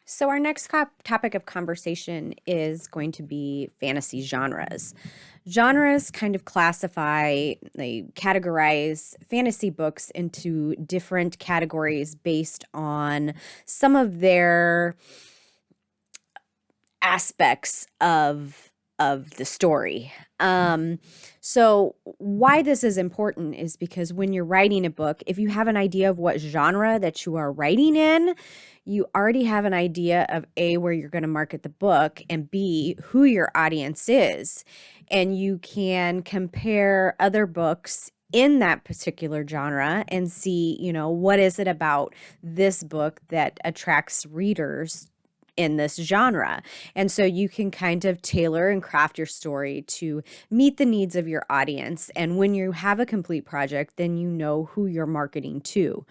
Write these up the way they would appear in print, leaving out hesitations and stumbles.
So, our next topic of conversation is going to be fantasy genres. Genres kind of they categorize fantasy books into different categories based on some of their aspects of the story. So why this is important is because when you're writing a book, if you have an idea of what genre that you are writing in, you already have an idea of A, where you're going to market the book, and B, who your audience is. And you can compare other books in that particular genre and see, what is it about this book that attracts readers in this genre. And so you can kind of tailor and craft your story to meet the needs of your audience. And when you have a complete project, then you know who you're marketing to.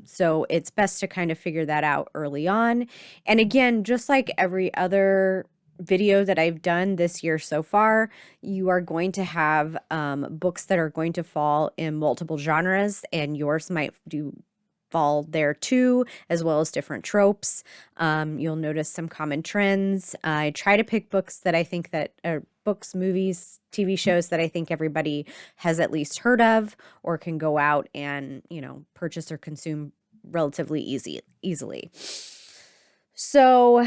So it's best to kind of figure that out early on. And again, just like every other video that I've done this year so far, you are going to have books that are going to fall in multiple genres, and yours might fall there too, as well as different tropes. You'll notice some common trends. I try to pick books that I think that are books, movies, TV shows that I think everybody has at least heard of or can go out and, purchase or consume relatively easily. So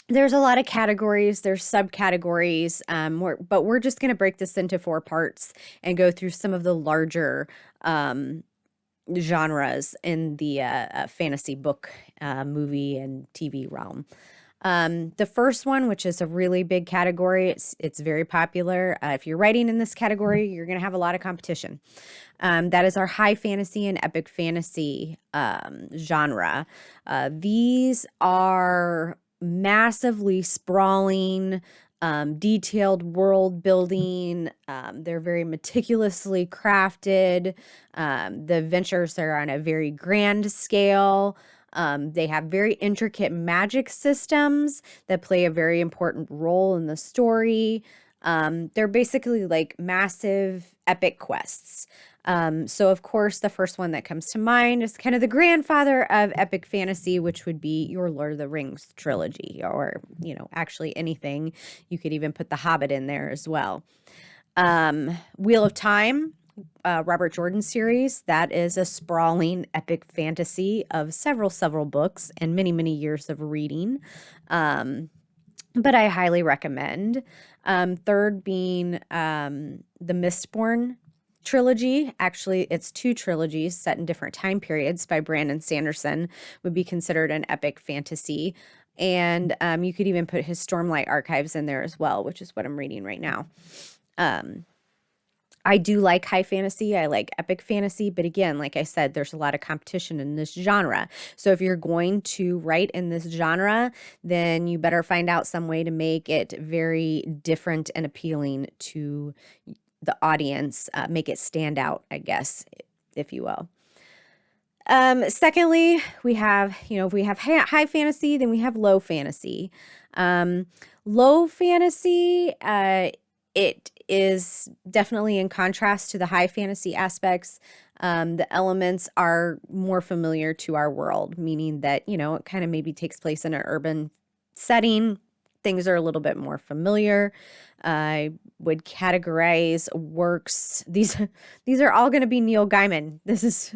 there's a lot of categories, there's subcategories, but we're just going to break this into 4 parts and go through some of the larger genres in the fantasy book, movie, and TV realm. The first one, which is a really big category, it's very popular. If you're writing in this category, you're going to have a lot of competition. That is our high fantasy and epic fantasy genre. These are massively sprawling, detailed world building. They're very meticulously crafted. The adventures are on a very grand scale. They have very intricate magic systems that play a very important role in the story. They're basically like massive epic quests. So of course, the first one that comes to mind is kind of the grandfather of epic fantasy, which would be your Lord of the Rings trilogy, or, actually anything. You could even put The Hobbit in there as well. Wheel of Time, Robert Jordan series, that is a sprawling epic fantasy of several books and many years of reading. But I highly recommend. Third being the Mistborn trilogy. Actually, it's 2 trilogies set in different time periods by Brandon Sanderson, would be considered an epic fantasy. And you could even put his Stormlight Archives in there as well, which is what I'm reading right now. I do like high fantasy. I like epic fantasy. But again, like I said, there's a lot of competition in this genre. So if you're going to write in this genre, then you better find out some way to make it very different and appealing to the audience, make it stand out, I guess, if you will. Secondly, we have, if we have high fantasy, then we have low fantasy. Low fantasy, it is definitely in contrast to the high fantasy aspects. The elements are more familiar to our world, meaning that, it kind of maybe takes place in an urban setting. Things are a little bit more familiar. I would categorize works. These are all going to be Neil Gaiman. This is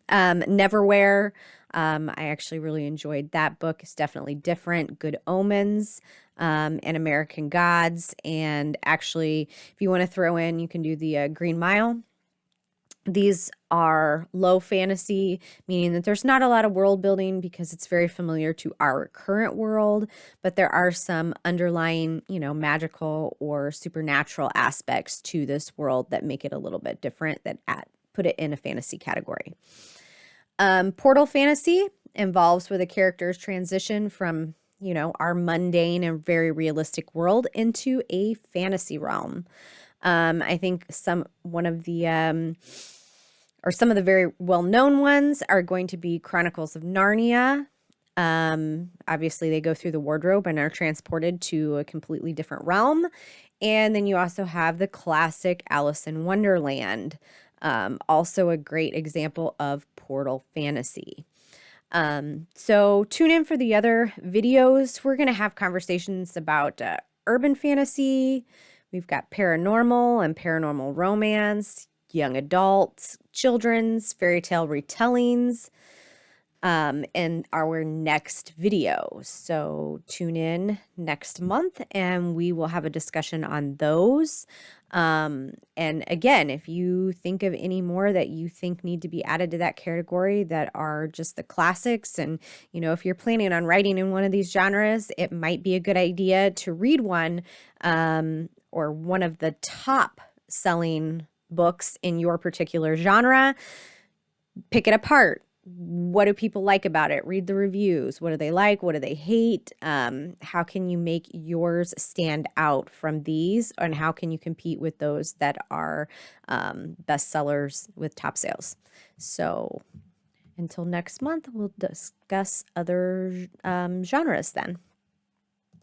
Neverwhere. I actually really enjoyed that book. It's definitely different. Good Omens, and American Gods. And actually, if you want to throw in, you can do the Green Mile. These are low fantasy, meaning that there's not a lot of world building because it's very familiar to our current world, but there are some underlying, magical or supernatural aspects to this world that make it a little bit different, that put it in a fantasy category. Portal fantasy involves where the characters transition from, our mundane and very realistic world into a fantasy realm. I think some of the very well-known ones are going to be Chronicles of Narnia. Obviously, they go through the wardrobe and are transported to a completely different realm. And then you also have the classic Alice in Wonderland, also a great example of portal fantasy. So tune in for the other videos. We're going to have conversations about urban fantasy. We've got paranormal and paranormal romance, young adults, children's, fairy tale retellings, in our next video. So tune in next month and we will have a discussion on those. And again, if you think of any more that you think need to be added to that category that are just the classics, and if you're planning on writing in one of these genres, it might be a good idea to read one or one of the top selling books in your particular genre. Pick it apart. What do people like about it? Read the reviews. What do they like? What do they hate? How can you make yours stand out from these? And how can you compete with those that are bestsellers with top sales? So until next month, we'll discuss other genres then.